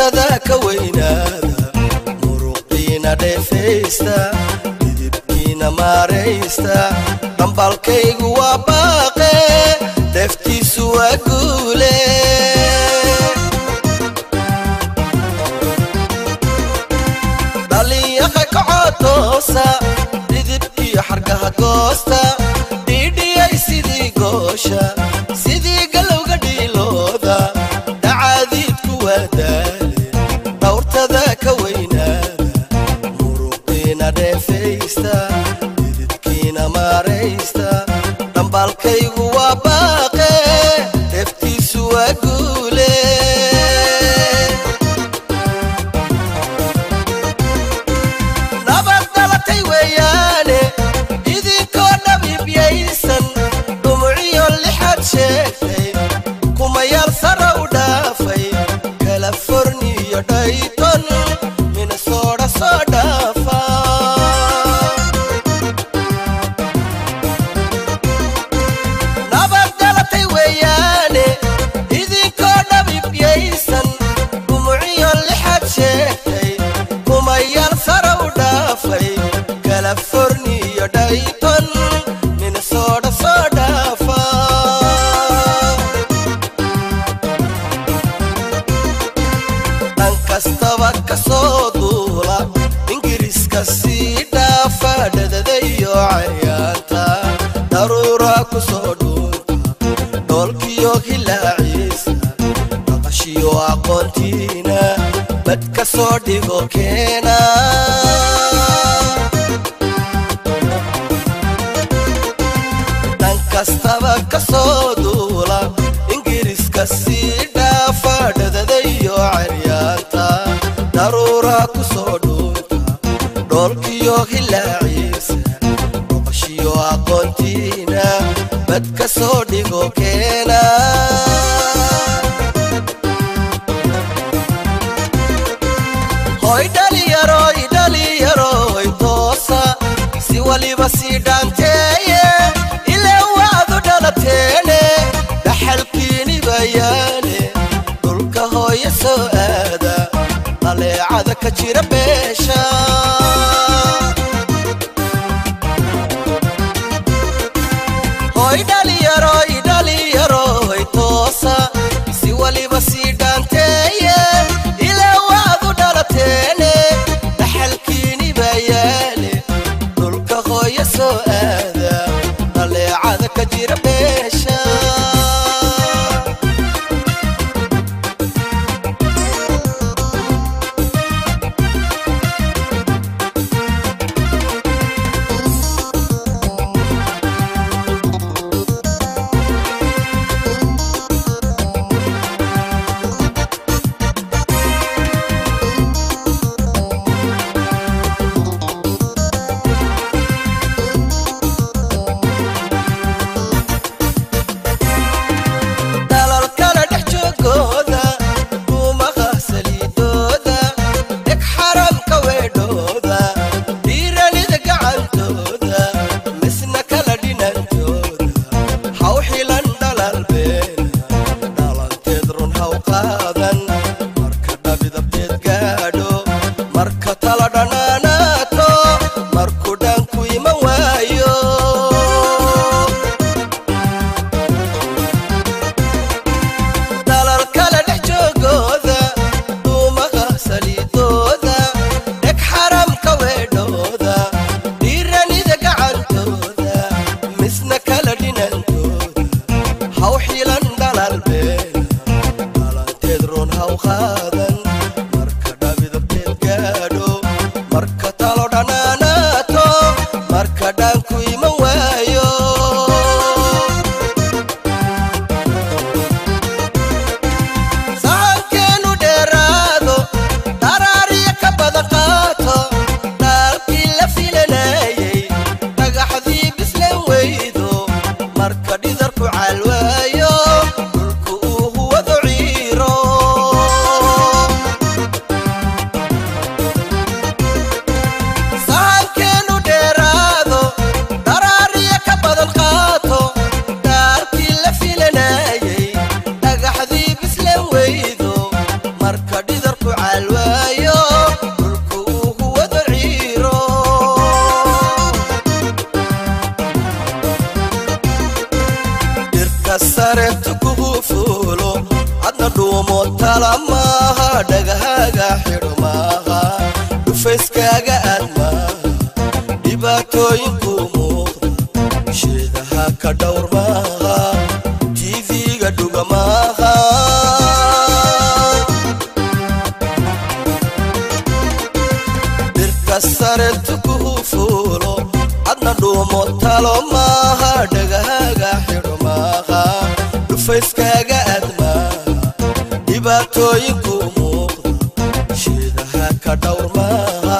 ذاك وين هذا مروقينا دفيستا يدبكينا ماريستا دنبالكيغ وباقي دفتي سوا قولي دالي يخيك عطوسا يدبكي حرقها قوستا ديدي اي سيدي قوشا سيدي قلوغ ديلوذا دعاذيب كوادالي دورت ذاك وين هذا مروقينا دفيستا يدبكينا ماريستا دنبالكيغ وباقي دفتي سوا قولي نبات دلتي وياني إذي كونا بيبيسن دمعيو اللي حد شاكتي كما يرسر ودافي كاليفورنيا دايتون مينيسوتا صدافا نبات دلتي وياني إذي كونا بيبيسن دمعيو اللي حد شاكتي كما يرسر ودافي كاليفورنيا دايتون مينيسوتا صدافا kastaba kasoo duula ingiriiska sii dhaafa dhadadayo cayaanta daruura ku soo dhuunta dhoolkiyo hilaaciisa maqashiyo aqoontiina bad ka soo dhigo keena dan kastaba kasoo duula ingiriiska sii dhaafa dhadadayo cayaanta daruura ku soo dhuunta dhoolkiyo hilaaciisa maqashiyo aqoontiina bad ka soo dhigo keena hoy dhaliyaroy toosa si waliba sii dhaanteeye ilaa waadu dhalateene dhaxalkiini bayaane dhulka hooya soo aada dhaleecada ka jira beesha hoy dhaliyaroy toosa si waliba sii dhaanteeye ilaa waadu dhalateene dhaxalkiini bayaane dhulka hooya soo aada dhaleecada ka jira beesha maaha dhagahaaga xidho maaha dhufayskaaga aad maaha dhibaatooyinku muuqda sheedaha ka dhowr maaha tv-ga dhuga maaha dhirka saretu kuhu fuulo adna dhuumo talo maaha dhagahaaga xidho maaha dhufayskaaga aad maaha dhibaatooyinku muuqda sheedaha ka dhowr maaha